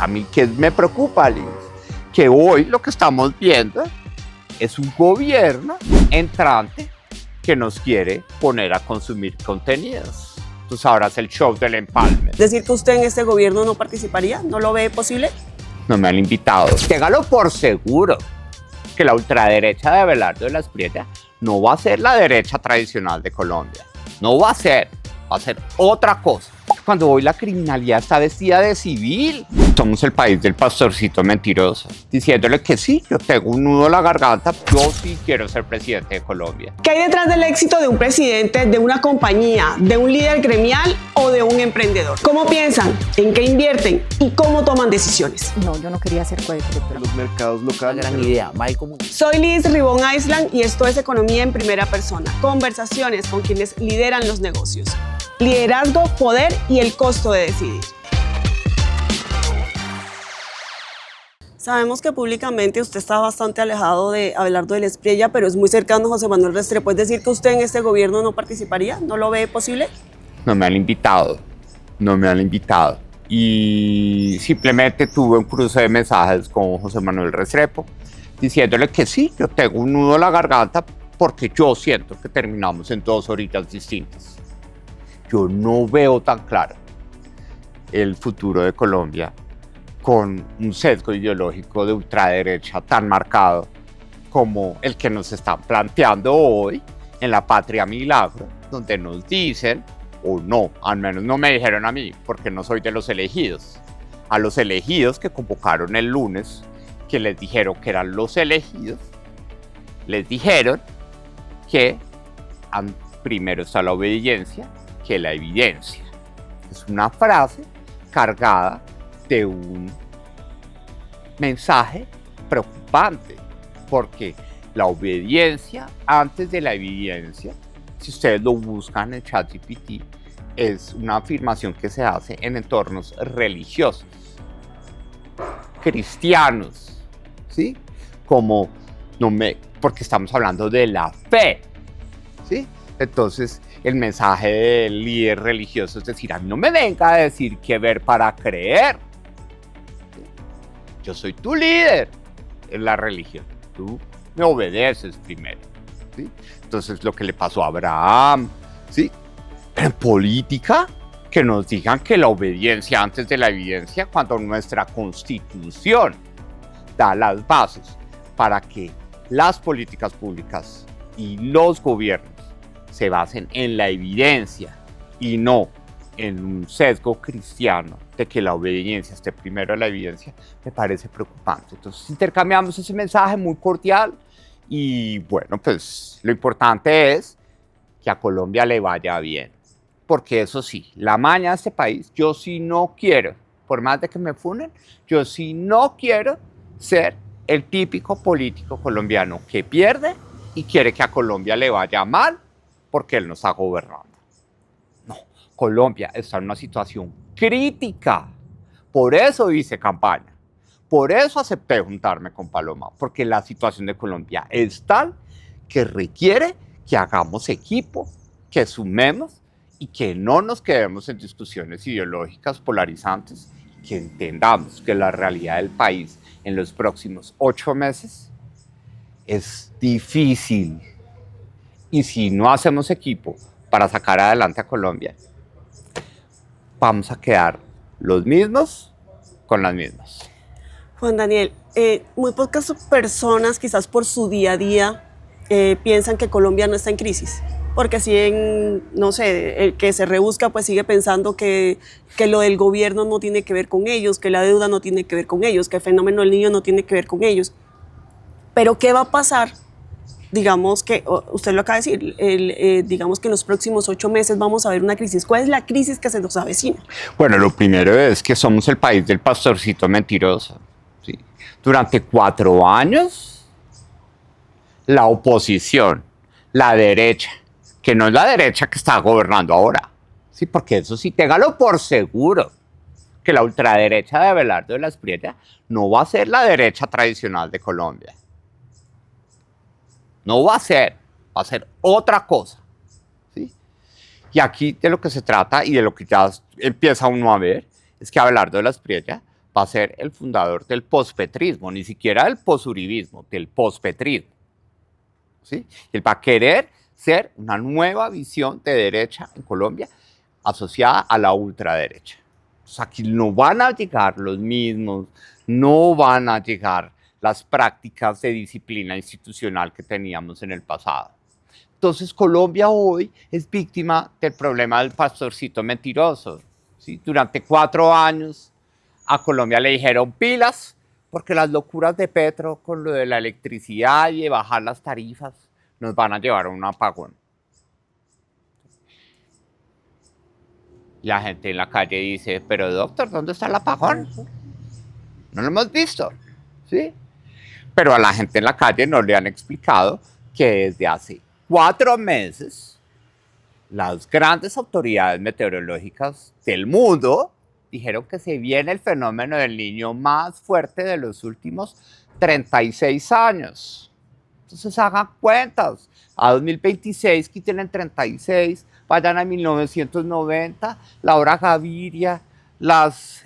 a mí qué me preocupa, Liz, que hoy lo que estamos viendo es un gobierno entrante que nos quiere poner a consumir contenidos. Tú sabrás el show del empalme. ¿Decir que usted en este gobierno no participaría? ¿No lo ve posible? No me han invitado. Téngalo por seguro que la ultraderecha de Abelardo de la Espriella no va a ser la derecha tradicional de Colombia. No va a ser otra cosa. Cuando hoy la criminalidad está vestida de civil, somos el país del pastorcito mentiroso, diciéndole que sí, yo tengo un nudo en la garganta, yo sí quiero ser presidente de Colombia. ¿Qué hay detrás del éxito de un presidente, de una compañía, de un líder gremial o de un emprendedor? ¿Cómo piensan? ¿En qué invierten? ¿Y cómo toman direcciones? No, yo no quería ser co-directora. Los mercados locales. Gran idea, mal común. Soy Liz Ribón Island y esto es Economía en Primera Persona. Conversaciones con quienes lideran los negocios. Liderazgo, poder y el costo de decidir. Sabemos que públicamente usted está bastante alejado de Abelardo de la Espriella, pero es muy cercano a José Manuel Restrepo. ¿Puede decir que usted en este gobierno no participaría? ¿No lo ve posible? No me han invitado. Y simplemente tuve un cruce de mensajes con José Manuel Restrepo, diciéndole que sí, yo tengo un nudo en la garganta porque yo siento que terminamos en dos orillas distintas. Yo no veo tan claro el futuro de Colombia con un sesgo ideológico de ultraderecha tan marcado como el que nos están planteando hoy en la Patria Milagro, donde nos dicen, o no, al menos no me dijeron a mí, porque no soy de los elegidos, a los elegidos que convocaron el lunes, que les dijeron que eran los elegidos, les dijeron que primero está la obediencia que la evidencia. Es una frase cargada de un mensaje preocupante, porque la obediencia antes de la evidencia, si ustedes lo buscan en ChatGPT, es una afirmación que se hace en entornos religiosos, cristianos, ¿sí? Como porque estamos hablando de la fe, ¿sí? Entonces, el mensaje del líder religioso es decir, a mí no me venga a decir qué ver para creer. Yo soy tu líder en la religión. Tú me obedeces primero, ¿sí? Entonces, lo que le pasó a Abraham, ¿sí? Pero en política, que nos digan que la obediencia antes de la evidencia, cuando nuestra Constitución da las bases para que las políticas públicas y los gobiernos se basen en la evidencia y no en un sesgo cristiano de que la obediencia esté primero a la evidencia, me parece preocupante. Entonces intercambiamos ese mensaje muy cordial y bueno, pues lo importante es que a Colombia le vaya bien, porque eso sí, la maña de este país, yo sí no quiero, por más de que me funen, yo sí no quiero ser el típico político colombiano que pierde y quiere que a Colombia le vaya mal porque él nos está gobernando. No, Colombia está en una situación crítica. Por eso hice campaña. Por eso acepté juntarme con Paloma, porque la situación de Colombia es tal que requiere que hagamos equipo, que sumemos y que no nos quedemos en discusiones ideológicas polarizantes, que entendamos que la realidad del país en los próximos 8 meses es difícil. Y si no hacemos equipo para sacar adelante a Colombia, vamos a quedar los mismos con las mismas. Juan Daniel, muy pocas personas, quizás por su día a día, piensan que Colombia no está en crisis. Porque si no sé, el que se rebusca pues sigue pensando que lo del gobierno no tiene que ver con ellos, que la deuda no tiene que ver con ellos, que el fenómeno del niño no tiene que ver con ellos. Pero ¿qué va a pasar? Digamos que, usted lo acaba de decir, digamos que en los próximos 8 meses vamos a ver una crisis. ¿Cuál es la crisis que se nos avecina? Bueno, lo primero es que somos el país del pastorcito mentiroso, ¿sí? Durante 4 años, la oposición, la derecha, que no es la derecha que está gobernando ahora, ¿sí? Porque eso sí, téngalo por seguro, que la ultraderecha de Abelardo de la Espriella no va a ser la derecha tradicional de Colombia. No va a ser otra cosa, ¿sí? Y aquí de lo que se trata y de lo que ya empieza uno a ver es que Abelardo de la Espriella va a ser el fundador del pospetrismo, ni siquiera del posuribismo, del pospetrismo. ¿Sí? Él va a querer ser una nueva visión de derecha en Colombia asociada a la ultraderecha. O sea, aquí no van a llegar los mismos, no van a llegar las prácticas de disciplina institucional que teníamos en el pasado. Entonces, Colombia hoy es víctima del problema del pastorcito mentiroso. ¿Sí? Durante 4 años a Colombia le dijeron pilas, porque las locuras de Petro con lo de la electricidad y de bajar las tarifas nos van a llevar a un apagón. La gente en la calle dice, pero doctor, ¿dónde está el apagón? No lo hemos visto, ¿sí? Pero a la gente en la calle no le han explicado que desde hace 4 meses las grandes autoridades meteorológicas del mundo dijeron que se viene el fenómeno del Niño más fuerte de los últimos 36 años. Entonces hagan cuentas. A 2026 quiten el 36, vayan a 1990, la hora Gaviria, las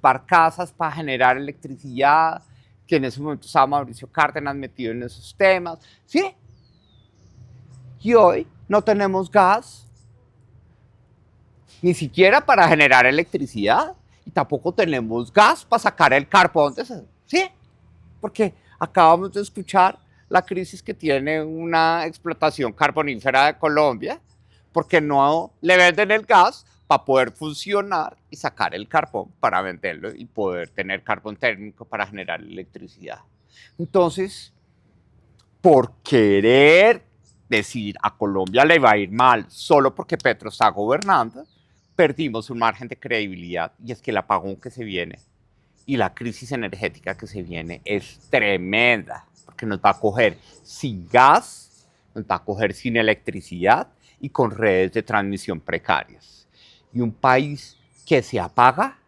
barcazas para generar electricidad, que en ese momento estaba Mauricio Cárdenas metido en esos temas, ¿sí? Y hoy no tenemos gas, ni siquiera para generar electricidad, y tampoco tenemos gas para sacar el carbón, ¿sí? Porque acabamos de escuchar la crisis que tiene una explotación carbonífera de Colombia, porque no le venden el gas para poder funcionar y sacar el carbón para venderlo y poder tener carbón térmico para generar electricidad. Entonces, por querer decir a Colombia le va a ir mal solo porque Petro está gobernando, perdimos un margen de credibilidad, y es que el apagón que se viene y la crisis energética que se viene es tremenda, porque nos va a coger sin gas, nos va a coger sin electricidad y con redes de transmisión precarias. Y un país que se apaga,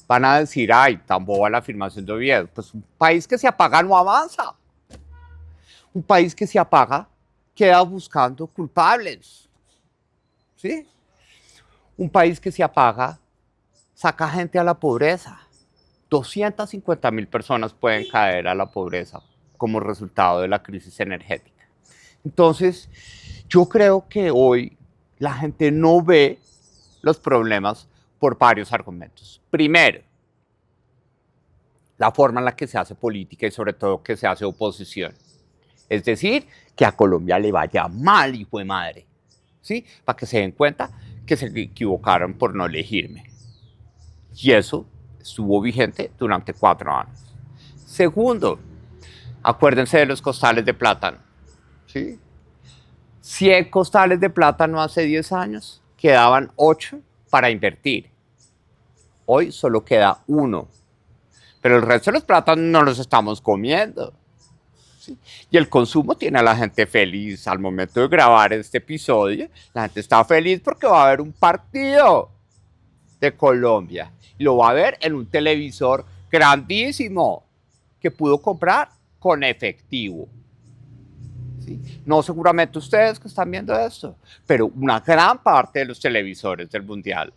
van a decir, ay, tan boba la afirmación de Oviedo, pues un país que se apaga no avanza. Un país que se apaga queda buscando culpables, ¿sí? Un país que se apaga saca gente a la pobreza. 250.000 personas pueden caer a la pobreza como resultado de la crisis energética. Entonces, yo creo que hoy la gente no ve los problemas por varios argumentos. Primero, la forma en la que se hace política y sobre todo que se hace oposición. Es decir, que a Colombia le vaya mal, hijo de madre, ¿sí? Para que se den cuenta que se equivocaron por no elegirme. Y eso estuvo vigente durante 4 años. Segundo, acuérdense de los costales de plátano, ¿sí? 100 costales de plátano hace 10 años, quedaban 8 para invertir. Hoy solo queda 1, pero el resto de los plátanos no los estamos comiendo. ¿Sí? Y el consumo tiene a la gente feliz. Al momento de grabar este episodio, la gente está feliz porque va a haber un partido de Colombia. Y lo va a ver en un televisor grandísimo que pudo comprar con efectivo. ¿Sí? No seguramente ustedes que están viendo esto, pero una gran parte de los televisores del Mundial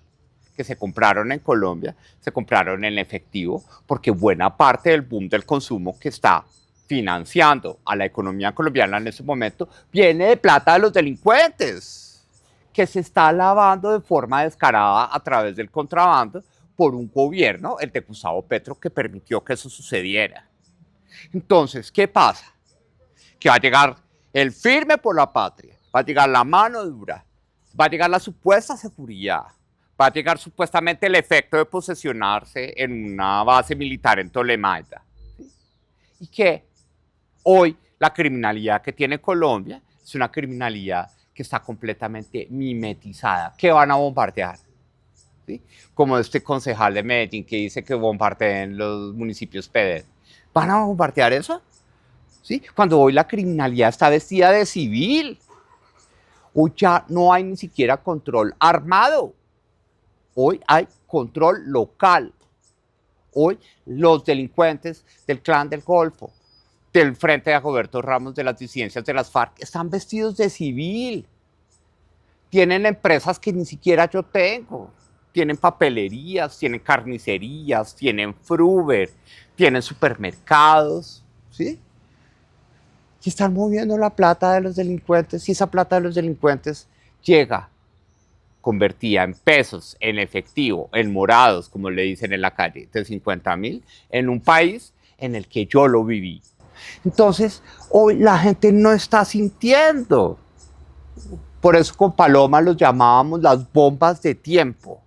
que se compraron en Colombia, se compraron en efectivo, porque buena parte del boom del consumo que está financiando a la economía colombiana en ese momento viene de plata de los delincuentes, que se está lavando de forma descarada a través del contrabando por un gobierno, el de Gustavo Petro, que permitió que eso sucediera. Entonces, ¿qué pasa? Que va a llegar el firme por la patria, va a llegar la mano dura, va a llegar la supuesta seguridad, va a llegar supuestamente el efecto de posesionarse en una base militar en Ptolemaida. ¿Sí? Y que hoy la criminalidad que tiene Colombia es una criminalidad que está completamente mimetizada. ¿Qué van a bombardear? ¿Sí? Como este concejal de Medellín que dice que bombardeen los municipios PD. ¿Van a bombardear eso? ¿Sí? Cuando hoy la criminalidad está vestida de civil. Hoy ya no hay ni siquiera control armado. Hoy hay control local. Hoy los delincuentes del Clan del Golfo, del Frente de Dagoberto Ramos, de las disidencias de las FARC, están vestidos de civil. Tienen empresas que ni siquiera yo tengo. tienen papelerías, tienen carnicerías, tienen Fruver, tienen supermercados, ¿sí? Y están moviendo la plata de los delincuentes, y esa plata de los delincuentes llega convertida en pesos, en efectivo, en morados, como le dicen en la calle, de 50.000, en un país en el que yo lo viví. Entonces, hoy la gente no está sintiendo. Por eso con Paloma los llamábamos las bombas de tiempo.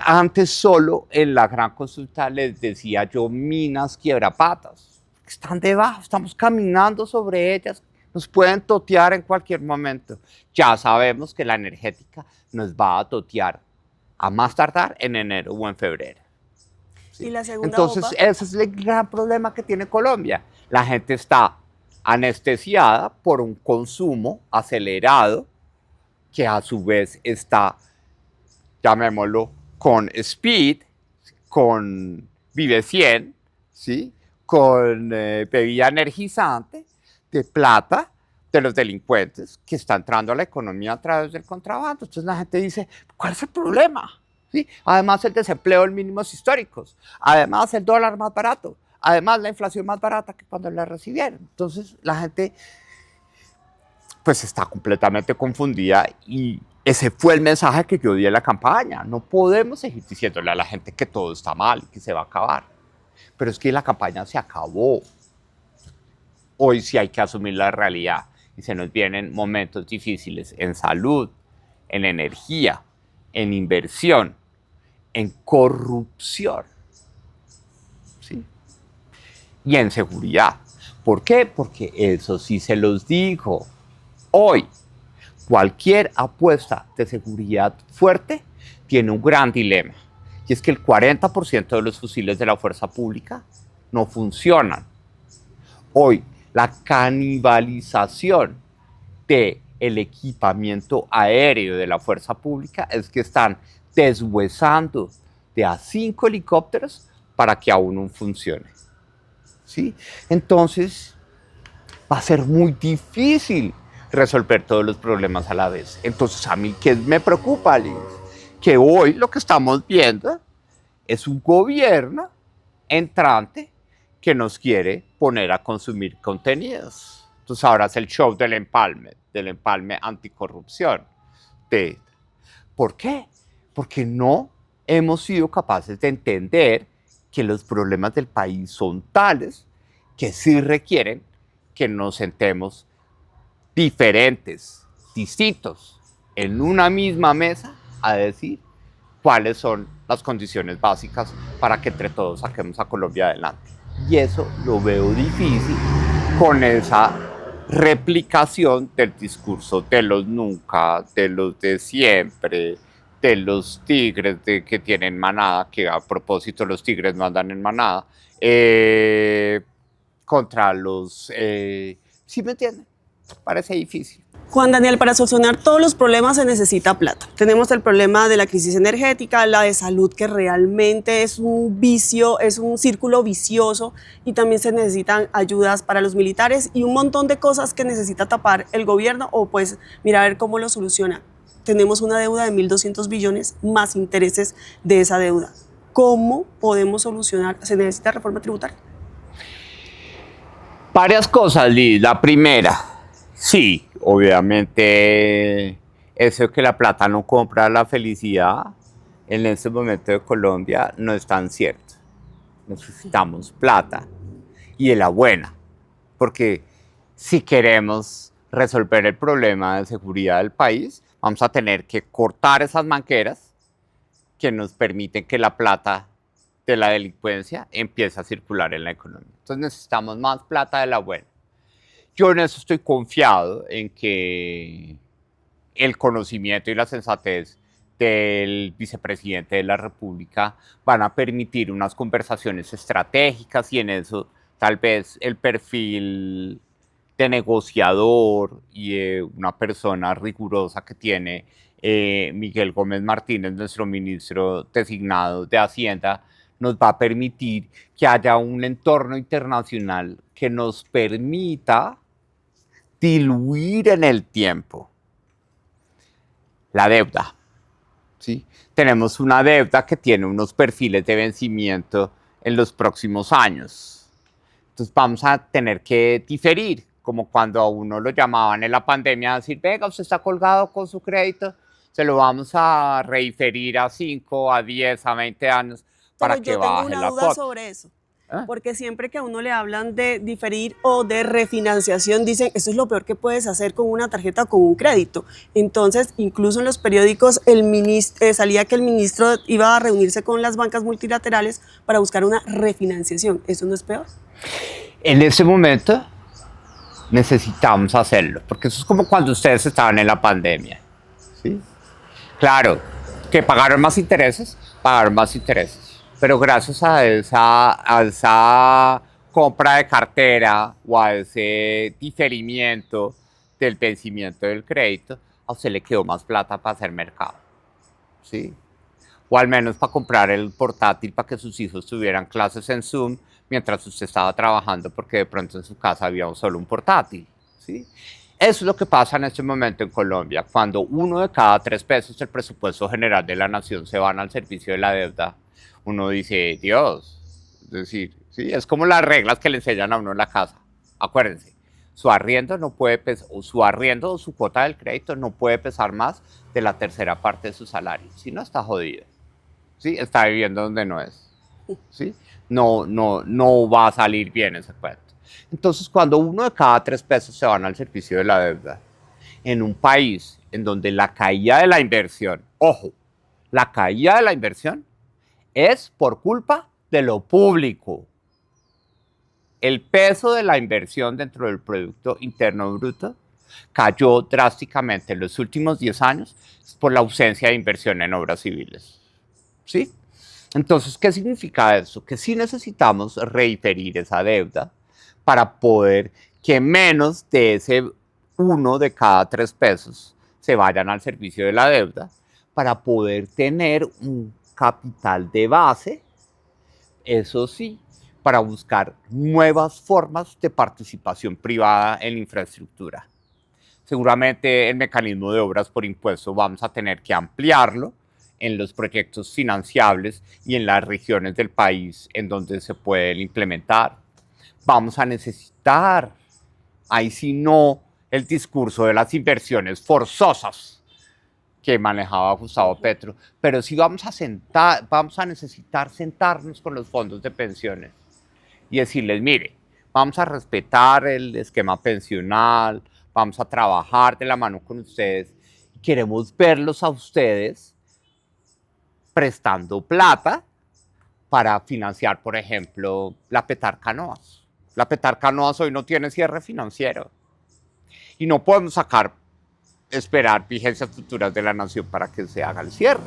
Antes solo en la gran consulta les decía yo minas quiebrapatas. Están debajo, estamos caminando sobre ellas, nos pueden totear en cualquier momento. Ya sabemos que la energética nos va a totear a más tardar en enero o en febrero. ¿Sí? Y la segunda Entonces, bomba. ese es el gran problema que tiene Colombia. La gente está anestesiada por un consumo acelerado que a su vez está, llamémoslo, con Speed, con Vive 100, ¿sí? Con bebida energizante, de plata de los delincuentes que está entrando a la economía a través del contrabando. Entonces la gente dice, ¿cuál es el problema? ¿Sí? Además el desempleo en mínimos históricos, además el dólar más barato, además la inflación más barata que cuando la recibieron. Entonces la gente pues está completamente confundida y ese fue el mensaje que yo di en la campaña. No podemos seguir diciéndole a la gente que todo está mal y que se va a acabar. Pero es que la campaña se acabó. Hoy sí hay que asumir la realidad y se nos vienen momentos difíciles en salud, en energía, en inversión, en corrupción, ¿sí? Y en seguridad. ¿Por qué? Porque eso sí se los digo. Hoy, cualquier apuesta de seguridad fuerte tiene un gran dilema. Y es que el 40% de los fusiles de la fuerza pública no funcionan. Hoy, la canibalización del equipamiento aéreo de la fuerza pública es que están deshuesando de a 5 helicópteros para que aún no funcione. ¿Sí? Entonces, va a ser muy difícil resolver todos los problemas a la vez. Entonces, a mí, ¿qué me preocupa, Liz? Que hoy lo que estamos viendo es un gobierno entrante que nos quiere poner a consumir contenidos. Entonces, ahora es el show del empalme anticorrupción. ¿Por qué? Porque no hemos sido capaces de entender que los problemas del país son tales que sí requieren que nos sentemos diferentes, distintos, en una misma mesa a decir cuáles son las condiciones básicas para que entre todos saquemos a Colombia adelante. Y eso lo veo difícil con esa replicación del discurso de los nunca, de los de siempre, de los tigres que tienen manada, que a propósito los tigres no andan en manada, contra los... ¿sí me entienden? Parece difícil. Juan Daniel, para solucionar todos los problemas se necesita plata. Tenemos el problema de la crisis energética, la de salud, que realmente es un vicio, es un círculo vicioso, y también se necesitan ayudas para los militares y un montón de cosas que necesita tapar el gobierno o pues mirar a ver cómo lo soluciona. Tenemos una deuda de 1.200 billones más intereses de esa deuda. ¿Cómo podemos solucionar? ¿Se necesita reforma tributaria? Varias cosas, Liz. La primera, sí, obviamente, eso que la plata no compra la felicidad en este momento de Colombia no es tan cierto. Necesitamos plata y de la buena, porque si queremos resolver el problema de seguridad del país, vamos a tener que cortar esas manqueras que nos permiten que la plata de la delincuencia empiece a circular en la economía. Entonces necesitamos más plata de la buena. Yo en eso estoy confiado en que el conocimiento y la sensatez del vicepresidente de la República van a permitir unas conversaciones estratégicas y en eso tal vez el perfil de negociador y una persona rigurosa que tiene Miguel Gómez Martínez, nuestro ministro designado de Hacienda, nos va a permitir que haya un entorno internacional que nos permita diluir en el tiempo la deuda, ¿sí? Tenemos una deuda que tiene unos perfiles de vencimiento en los próximos años. Entonces vamos a tener que diferir, como cuando a uno lo llamaban en la pandemia a decir, venga, usted está colgado con su crédito, se lo vamos a reiferir a 5, a 10, a 20 años para Pero que yo tengo baje una la duda cuota. sobre eso. ¿Eh? Porque siempre que a uno le hablan de diferir o de refinanciación, dicen, eso es lo peor que puedes hacer con una tarjeta o con un crédito. Entonces, incluso en los periódicos salía que el ministro iba a reunirse con las bancas multilaterales para buscar una refinanciación. ¿Eso no es peor? En ese momento necesitamos hacerlo, porque eso es como cuando ustedes estaban en la pandemia, ¿sí? Claro, que pagaron más intereses, pero gracias a esa compra de cartera o a ese diferimiento del vencimiento del crédito, a usted le quedó más plata para hacer mercado, ¿sí? O al menos para comprar el portátil para que sus hijos tuvieran clases en Zoom mientras usted estaba trabajando, porque de pronto en su casa había solo un portátil, ¿sí? Eso es lo que pasa en este momento en Colombia. Cuando 1 de cada 3 pesos del presupuesto general de la nación se van al servicio de la deuda, uno dice, Dios, es decir, ¿sí? Es como las reglas que le enseñan a uno en la casa. Acuérdense, su arriendo no puede o su arriendo o su cuota del crédito no puede pesar más de la tercera parte de su salario. Si no, está jodido, ¿sí? Está viviendo donde no es, ¿sí? No va a salir bien ese cuento. Entonces, cuando 1 de cada 3 pesos se van al servicio de la deuda, en un país en donde la caída de la inversión, ojo, la caída de la inversión es por culpa de lo público. El peso de la inversión dentro del Producto Interno Bruto cayó drásticamente en los últimos 10 años por la ausencia de inversión en obras civiles, ¿sí? Entonces, ¿qué significa eso? Que sí necesitamos reiferir esa deuda para poder que menos de ese 1 de cada 3 pesos se vayan al servicio de la deuda, para poder tener un capital de base, eso sí, para buscar nuevas formas de participación privada en la infraestructura. Seguramente el mecanismo de obras por impuesto vamos a tener que ampliarlo en los proyectos financiables y en las regiones del país en donde se pueden implementar. Vamos a necesitar, ahí sí no, el discurso de las inversiones forzosas que manejaba Gustavo Petro, pero sí vamos a necesitar sentarnos con los fondos de pensiones y decirles, mire, vamos a respetar el esquema pensional, vamos a trabajar de la mano con ustedes, queremos verlos a ustedes prestando plata para financiar, por ejemplo, la Petar Canoas. La Petar Canoas hoy no tiene cierre financiero y no podemos esperar vigencias futuras de la nación para que se haga el cierre.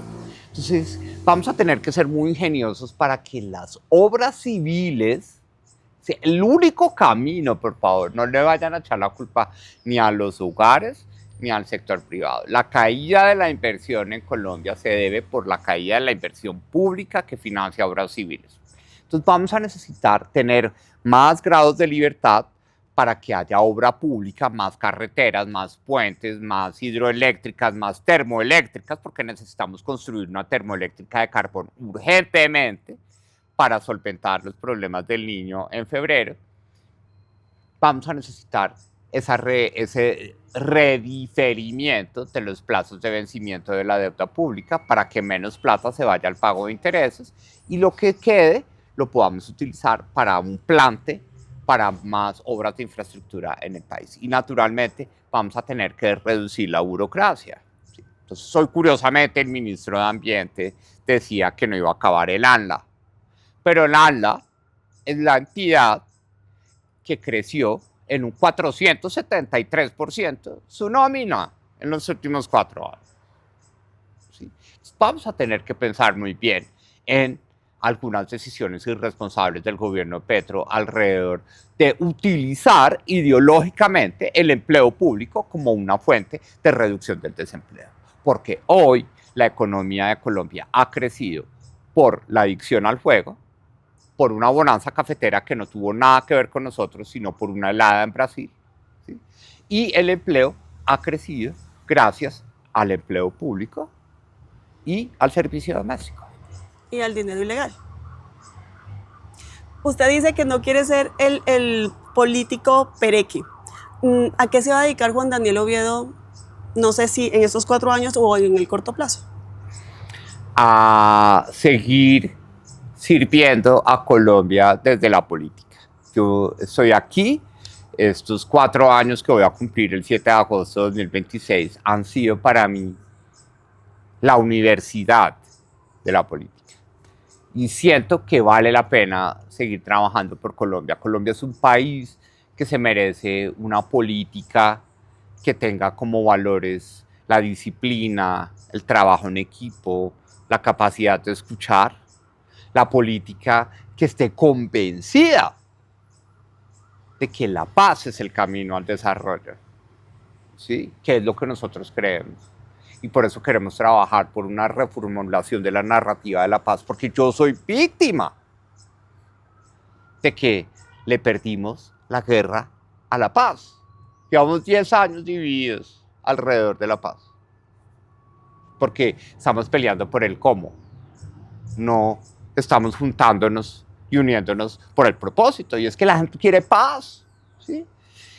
Entonces, vamos a tener que ser muy ingeniosos para que las obras civiles, el único camino, por favor, no le vayan a echar la culpa ni a los hogares ni al sector privado. La caída de la inversión en Colombia se debe por la caída de la inversión pública que financia obras civiles. Entonces vamos a necesitar tener más grados de libertad para que haya obra pública, más carreteras, más puentes, más hidroeléctricas, más termoeléctricas, porque necesitamos construir una termoeléctrica de carbón urgentemente para solventar los problemas del Niño en febrero. Vamos a necesitar ese rediferimiento de los plazos de vencimiento de la deuda pública para que menos plata se vaya al pago de intereses y lo que quede lo podamos utilizar para un plante para más obras de infraestructura en el país. Y naturalmente vamos a tener que reducir la burocracia. ¿Sí? Entonces, hoy curiosamente el ministro de Ambiente decía que no iba a acabar el ANLA, pero el ANLA es la entidad que creció en un 473% su nómina en los últimos 4 años. ¿Sí? Vamos a tener que pensar muy bien en algunas decisiones irresponsables del gobierno de Petro alrededor de utilizar ideológicamente el empleo público como una fuente de reducción del desempleo. Porque hoy la economía de Colombia ha crecido por la adicción al juego, por una bonanza cafetera que no tuvo nada que ver con nosotros, sino por una helada en Brasil, ¿sí? Y el empleo ha crecido gracias al empleo público y al servicio doméstico. Y al dinero ilegal. Usted dice que no quiere ser el político pereque. ¿A qué se va a dedicar Juan Daniel Oviedo? No sé si en estos 4 años o en el corto plazo. A seguir sirviendo a Colombia desde la política. Yo estoy aquí, estos 4 años que voy a cumplir el 7 de agosto de 2026 han sido para mí la universidad de la política. Y siento que vale la pena seguir trabajando por Colombia. Colombia es un país que se merece una política que tenga como valores la disciplina, el trabajo en equipo, la capacidad de escuchar, la política que esté convencida de que la paz es el camino al desarrollo, ¿sí? Que es lo que nosotros creemos. Y por eso queremos trabajar por una reformulación de la narrativa de la paz, porque yo soy víctima de que le perdimos la guerra a la paz. Llevamos 10 años divididos alrededor de la paz, porque estamos peleando por el cómo, no estamos juntándonos y uniéndonos por el propósito, y es que la gente quiere paz, ¿sí?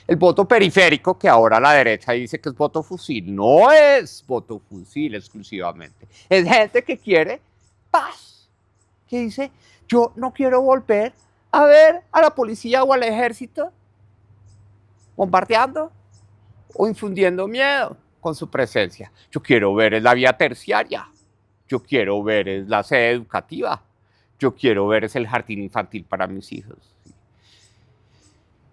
El voto periférico, que ahora la derecha dice que es voto fusil, no es voto fusil exclusivamente. Es gente que quiere paz, que dice, yo no quiero volver a ver a la policía o al ejército bombardeando o infundiendo miedo con su presencia. Yo quiero ver la vía terciaria, yo quiero ver la sede educativa, yo quiero ver el jardín infantil para mis hijos.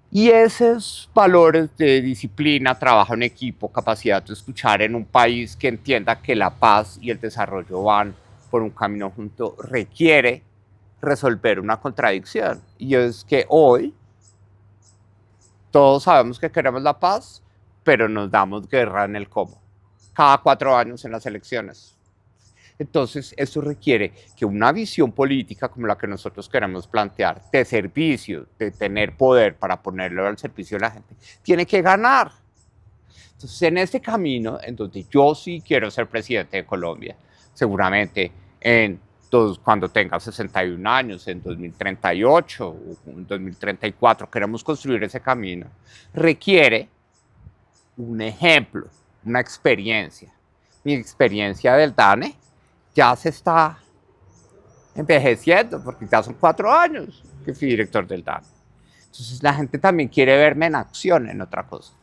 Y esos valores de disciplina, trabajo en equipo, capacidad de escuchar en un país que entienda que la paz y el desarrollo van por un camino junto, requiere resolver una contradicción. Y es que hoy todos sabemos que queremos la paz, pero nos damos guerra en el cómo. Cada 4 años en las elecciones. Entonces, eso requiere que una visión política como la que nosotros queremos plantear, de servicio, de tener poder para ponerlo al servicio de la gente, tiene que ganar. Entonces, en este camino, en donde yo sí quiero ser presidente de Colombia, seguramente cuando tenga 61 años, en 2038 o en 2034, queremos construir ese camino, requiere un ejemplo, una experiencia. Mi experiencia del DANE ya se está envejeciendo, porque ya son 4 años que fui director del DANE. Entonces la gente también quiere verme en acción, en otra cosa.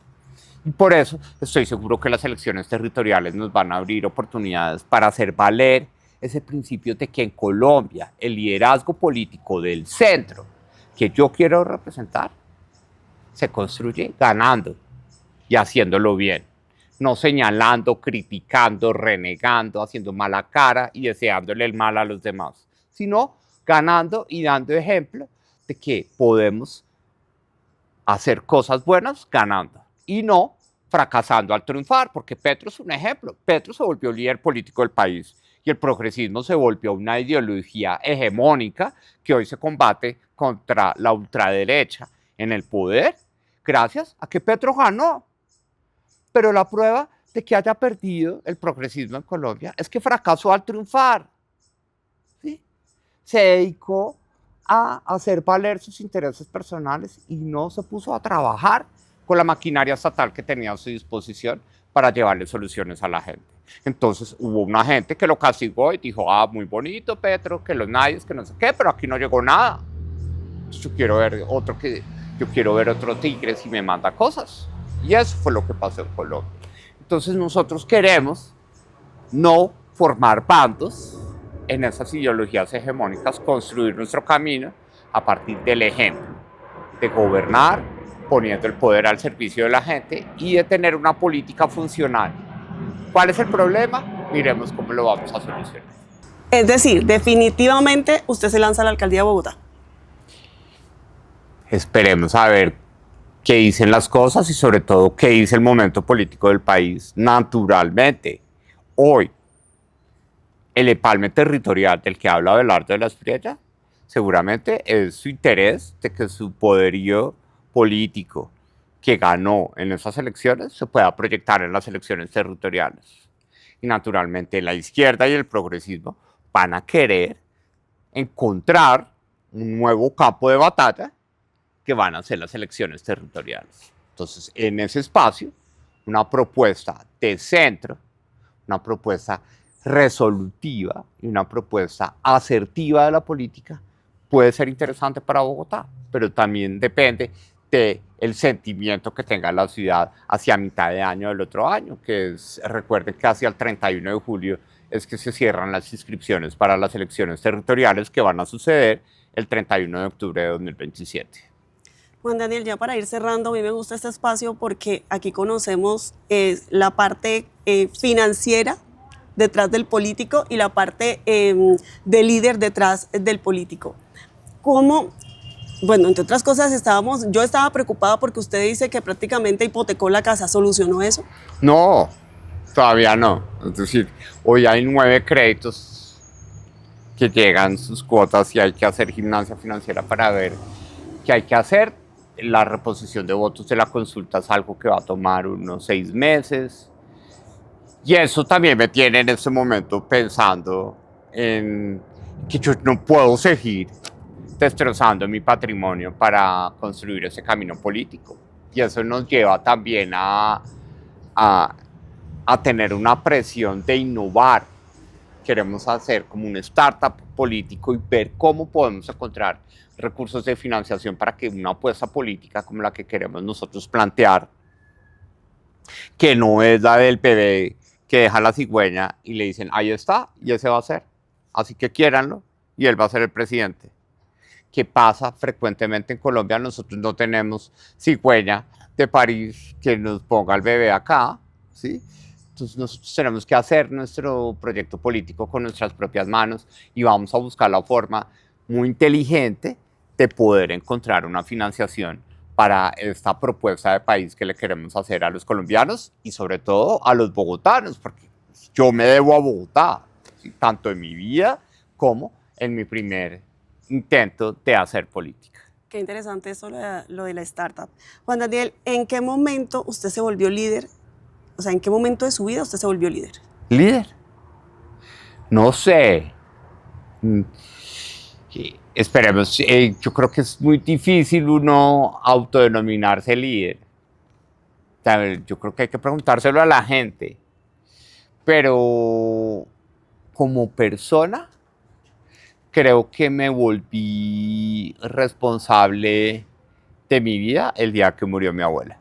Y por eso estoy seguro que las elecciones territoriales nos van a abrir oportunidades para hacer valer ese principio de que en Colombia el liderazgo político del centro que yo quiero representar se construye ganando y haciéndolo bien. No señalando, criticando, renegando, haciendo mala cara y deseándole el mal a los demás, sino ganando y dando ejemplo de que podemos hacer cosas buenas ganando y no fracasando al triunfar, porque Petro es un ejemplo. Petro se volvió líder político del país y el progresismo se volvió una ideología hegemónica que hoy se combate contra la ultraderecha en el poder gracias a que Petro ganó. Pero la prueba de que haya perdido el progresismo en Colombia es que fracasó al triunfar. ¿Sí? Se dedicó a hacer valer sus intereses personales y no se puso a trabajar con la maquinaria estatal que tenía a su disposición para llevarle soluciones a la gente. Entonces hubo una gente que lo castigó y dijo, muy bonito Petro, que los nadies, que no sé qué, pero aquí no llegó nada. Entonces yo quiero ver otro tigre si me manda cosas. Y eso fue lo que pasó en Colombia. Entonces nosotros queremos no formar bandos en esas ideologías hegemónicas, construir nuestro camino a partir del ejemplo, de gobernar poniendo el poder al servicio de la gente y de tener una política funcional. ¿Cuál es el problema? Miremos cómo lo vamos a solucionar. Es decir, definitivamente usted se lanza a la alcaldía de Bogotá. Esperemos a ver qué dicen las cosas y sobre todo qué dice el momento político del país. Naturalmente, hoy, el empalme territorial del que habla Abelardo de la Espriella, seguramente es su interés de que su poderío político que ganó en esas elecciones se pueda proyectar en las elecciones territoriales. y naturalmente la izquierda y el progresismo van a querer encontrar un nuevo campo de batalla que van a ser las elecciones territoriales. Entonces, en ese espacio, una propuesta de centro, una propuesta resolutiva y una propuesta asertiva de la política puede ser interesante para Bogotá, pero también depende del sentimiento que tenga la ciudad hacia mitad de año del otro año, que es, recuerden que hacia el 31 de julio es que se cierran las inscripciones para las elecciones territoriales que van a suceder el 31 de octubre de 2027. Juan Daniel, ya para ir cerrando, a mí me gusta este espacio porque aquí conocemos la parte financiera detrás del político y la parte de líder detrás del político. ¿Cómo? Bueno, entre otras cosas, yo estaba preocupada porque usted dice que prácticamente hipotecó la casa. ¿Solucionó eso? No, todavía no. Es decir, hoy hay 9 créditos que llegan sus cuotas y hay que hacer gimnasia financiera para ver qué hay que hacer. La reposición de votos de la consulta es algo que va a tomar unos 6 meses. Y eso también me tiene en este momento pensando en que yo no puedo seguir destrozando mi patrimonio para construir ese camino político. Y eso nos lleva también a tener una presión de innovar. Queremos hacer como un startup político y ver cómo podemos encontrar recursos de financiación para que una apuesta política como la que queremos nosotros plantear, que no es la del bebé que deja la cigüeña y le dicen, ahí está, y ese va a ser. Así que quiéranlo, y él va a ser el presidente. ¿Qué pasa frecuentemente en Colombia? Nosotros no tenemos cigüeña de París que nos ponga el bebé acá, ¿sí? Entonces nosotros tenemos que hacer nuestro proyecto político con nuestras propias manos y vamos a buscar la forma muy inteligente de poder encontrar una financiación para esta propuesta de país que le queremos hacer a los colombianos y sobre todo a los bogotanos, porque yo me debo a Bogotá, ¿sí? Tanto en mi vida como en mi primer intento de hacer política. Qué interesante eso, lo de la startup. Juan Daniel, ¿en qué momento usted se volvió líder? O sea, ¿en qué momento de su vida usted se volvió líder? ¿Líder? No sé. Esperemos, yo creo que es muy difícil uno autodenominarse líder. O sea, yo creo que hay que preguntárselo a la gente. Pero como persona, creo que me volví responsable de mi vida el día que murió mi abuela.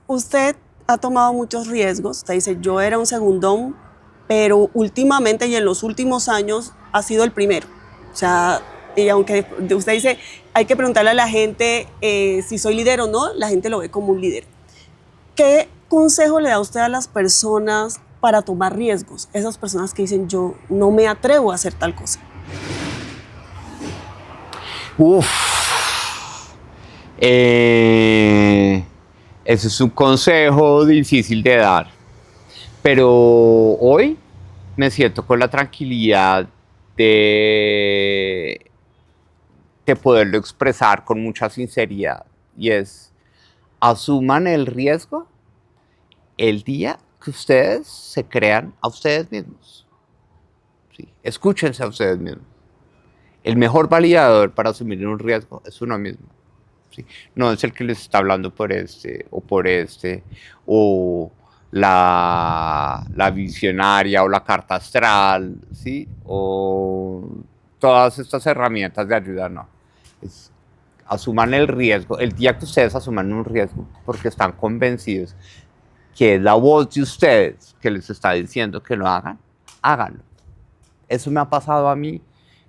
Usted ha tomado muchos riesgos. Usted dice, yo era un segundón, pero últimamente y en los últimos años ha sido el primero. O sea, y aunque usted dice, hay que preguntarle a la gente si soy líder o no, la gente lo ve como un líder. ¿Qué consejo le da usted a las personas para tomar riesgos? Esas personas que dicen, yo no me atrevo a hacer tal cosa. Ese es un consejo difícil de dar, pero hoy me siento con la tranquilidad de poderlo expresar con mucha sinceridad, y es, asuman el riesgo el día que ustedes se crean a ustedes mismos. ¿Sí? Escúchense a ustedes mismos. El mejor validador para asumir un riesgo es uno mismo. ¿Sí? No es el que les está hablando por este, o la visionaria, o la carta astral, ¿sí? O todas estas herramientas de ayuda, no. Asuman el riesgo, el día que ustedes asuman un riesgo, porque están convencidos que es la voz de ustedes que les está diciendo que lo hagan, háganlo. Eso me ha pasado a mí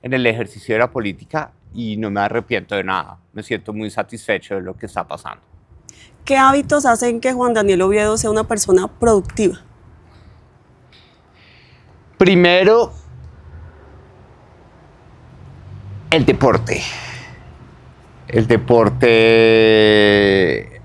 en el ejercicio de la política y no me arrepiento de nada. Me siento muy satisfecho de lo que está pasando. ¿Qué hábitos hacen que Juan Daniel Oviedo sea una persona productiva? Primero, el deporte. El deporte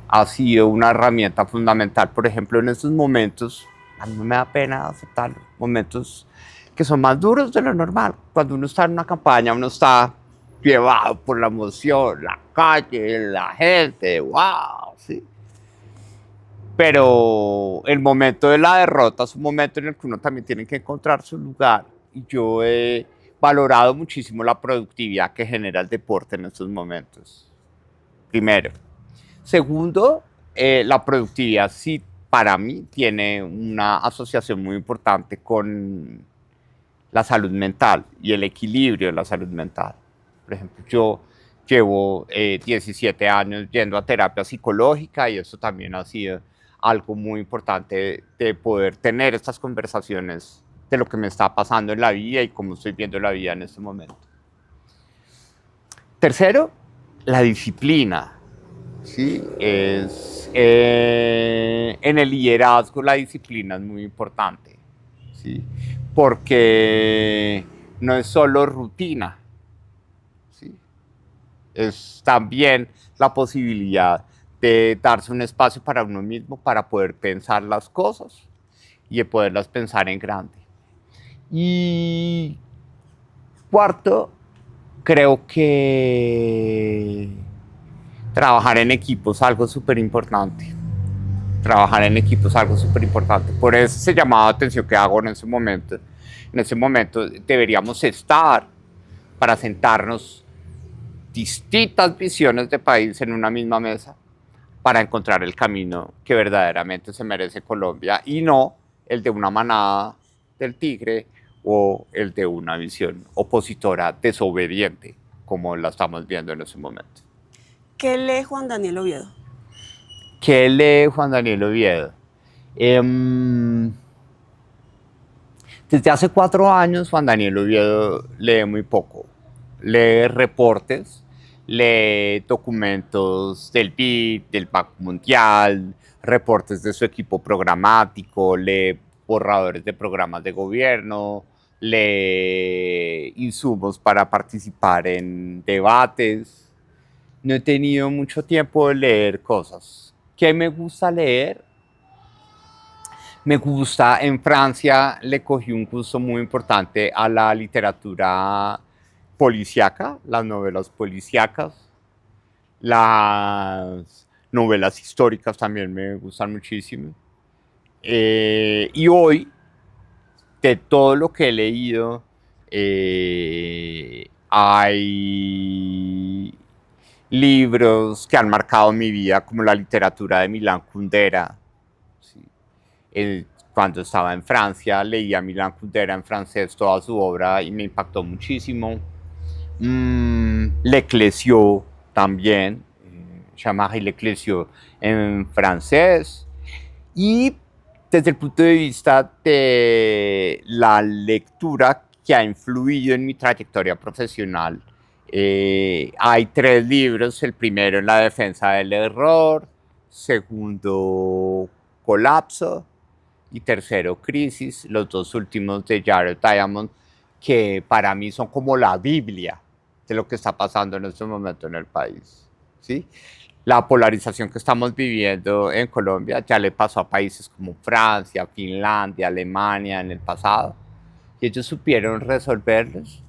ha sido una herramienta fundamental. Por ejemplo, en estos momentos, a mí me da pena aceptar momentos que son más duros de lo normal. Cuando uno está en una campaña, uno está llevado por la emoción, la calle, la gente, wow, ¿sí? pero el momento de la derrota es un momento en el que uno también tiene que encontrar su lugar. Y yo he valorado muchísimo la productividad que genera el deporte en estos momentos. Primero. Segundo, la productividad sí para mí tiene una asociación muy importante con la salud mental y el equilibrio de la salud mental. Por ejemplo, yo llevo 17 años yendo a terapia psicológica y eso también ha sido algo muy importante de poder tener estas conversaciones de lo que me está pasando en la vida y cómo estoy viendo la vida en este momento. Tercero, la disciplina. Sí, en el liderazgo la disciplina es muy importante, ¿sí? Porque no es solo rutina, ¿sí? Es también la posibilidad de darse un espacio para uno mismo para poder pensar las cosas y de poderlas pensar en grande. Y cuarto, creo que trabajar en equipo es algo súper importante. Trabajar en equipo es algo súper importante. Por eso ese llamado de atención que hago en ese momento. En ese momento deberíamos estar para sentarnos distintas visiones de país en una misma mesa para encontrar el camino que verdaderamente se merece Colombia y no el de una manada del tigre o el de una visión opositora desobediente como la estamos viendo en ese momento. ¿Qué lee Juan Daniel Oviedo? ¿Qué lee Juan Daniel Oviedo? Desde hace 4 años Juan Daniel Oviedo lee muy poco. Lee reportes, lee documentos del BID, del Banco Mundial, reportes de su equipo programático, lee borradores de programas de gobierno, lee insumos para participar en debates. No he tenido mucho tiempo de leer cosas. ¿Qué me gusta leer? Me gusta, en Francia le cogí un gusto muy importante a la literatura policíaca, las novelas policíacas, las novelas históricas también me gustan muchísimo. Y hoy, de todo lo que he leído, hay libros que han marcado mi vida, como la literatura de Milan Kundera. ¿Sí? Cuando estaba en Francia, leía a Milan Kundera en francés toda su obra y me impactó muchísimo. L'Eclésiaux también, Jean-Marie L'Eclésiaux en francés. Y desde el punto de vista de la lectura que ha influido en mi trayectoria profesional, hay 3 libros. El primero, En la defensa del error. Segundo, Colapso. Y tercero, Crisis. Los 2 últimos de Jared Diamond, que para mí son como la Biblia de lo que está pasando en este momento en el país, ¿sí? La polarización que estamos viviendo en Colombia ya le pasó a países como Francia, Finlandia, Alemania en el pasado. Y ellos supieron resolverlos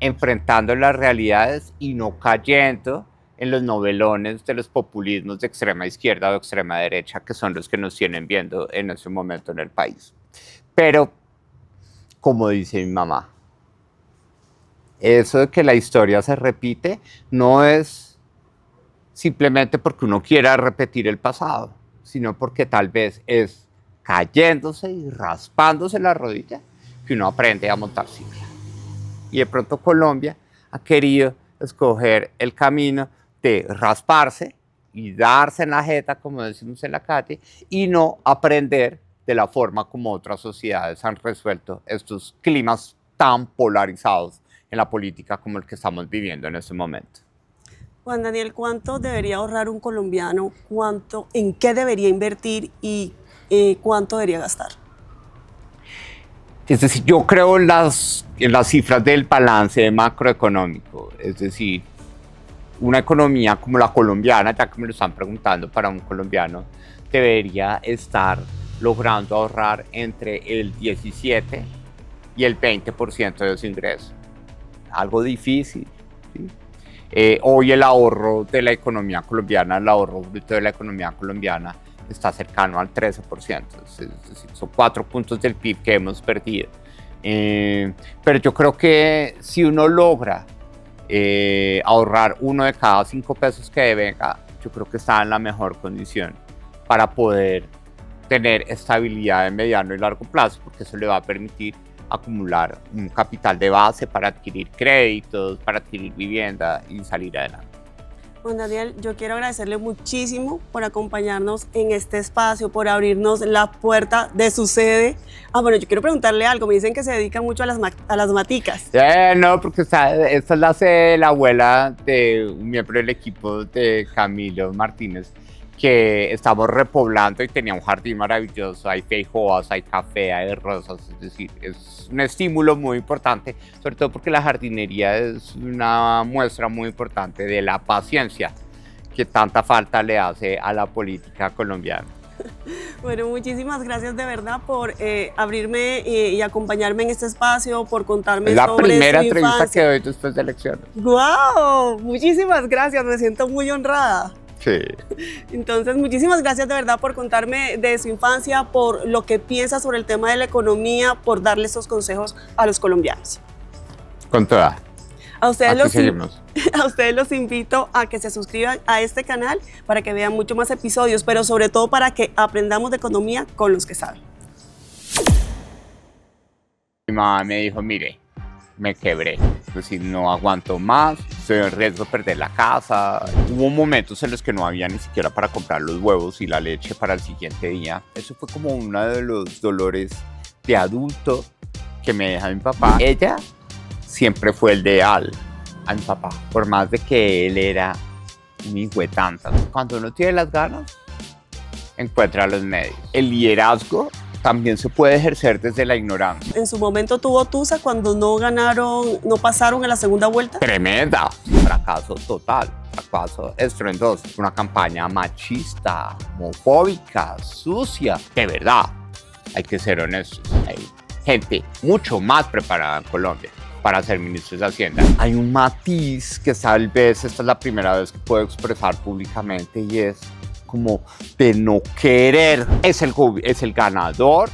enfrentando las realidades y no cayendo en los novelones de los populismos de extrema izquierda o extrema derecha, que son los que nos tienen viendo en este momento en el país. Pero, como dice mi mamá, eso de que la historia se repite no es simplemente porque uno quiera repetir el pasado, sino porque tal vez es cayéndose y raspándose la rodilla que uno aprende a montar cicla. Y de pronto Colombia ha querido escoger el camino de rasparse y darse en la jeta, como decimos en la calle, y no aprender de la forma como otras sociedades han resuelto estos climas tan polarizados en la política como el que estamos viviendo en este momento. Juan Daniel, ¿cuánto debería ahorrar un colombiano? ¿En qué debería invertir y cuánto debería gastar? Es decir, yo creo en las cifras del balance macroeconómico. Es decir, una economía como la colombiana, ya que me lo están preguntando, para un colombiano debería estar logrando ahorrar entre el 17 y el 20% de los ingresos. Algo difícil, ¿sí? Hoy el ahorro de la economía colombiana, el ahorro bruto de la economía colombiana está cercano al 13%, es decir, son 4 puntos del PIB que hemos perdido. Pero yo creo que si uno logra ahorrar 1 de cada 5 pesos que devenga, yo creo que está en la mejor condición para poder tener estabilidad en mediano y largo plazo, porque eso le va a permitir acumular un capital de base para adquirir créditos, para adquirir vivienda y salir adelante. Juan Daniel, yo quiero agradecerle muchísimo por acompañarnos en este espacio, por abrirnos la puerta de su sede. Bueno, yo quiero preguntarle algo. Me dicen que se dedica mucho a las maticas. No, porque esta es la sede de la abuela de un miembro del equipo de Camilo Martínez, que estamos repoblando y tenía un jardín maravilloso. Hay feijoas, hay café, hay rosas. Es decir, es un estímulo muy importante, sobre todo porque la jardinería es una muestra muy importante de la paciencia que tanta falta le hace a la política colombiana. Bueno, muchísimas gracias de verdad por abrirme y acompañarme en este espacio, por contarme sobre su infancia. La primera entrevista que doy después de elecciones. ¡Guau! Muchísimas gracias, me siento muy honrada. Sí. Entonces, muchísimas gracias de verdad por contarme de su infancia, por lo que piensa sobre el tema de la economía, por darle estos consejos a los colombianos. Con toda. A ustedes los invito a que se suscriban a este canal para que vean mucho más episodios, pero sobre todo para que aprendamos de economía con los que saben. Mi mamá me dijo, mire, me quebré, es decir, no aguanto más, estoy en riesgo de perder la casa. Hubo momentos en los que no había ni siquiera para comprar los huevos y la leche para el siguiente día. Eso fue como uno de los dolores de adulto que me deja mi papá. Ella siempre fue el leal a mi papá, por más de que él era un hijo de tantas. Cuando uno tiene las ganas, encuentra los medios. El liderazgo también se puede ejercer desde la ignorancia. ¿En su momento tuvo tusa cuando no pasaron en la segunda vuelta? Tremenda, fracaso total, fracaso estruendoso. Una campaña machista, homofóbica, sucia. De verdad, hay que ser honestos. Hay gente mucho más preparada en Colombia para ser ministros de Hacienda. Hay un matiz que tal vez esta es la primera vez que puedo expresar públicamente y es como de no querer. Es el ganador.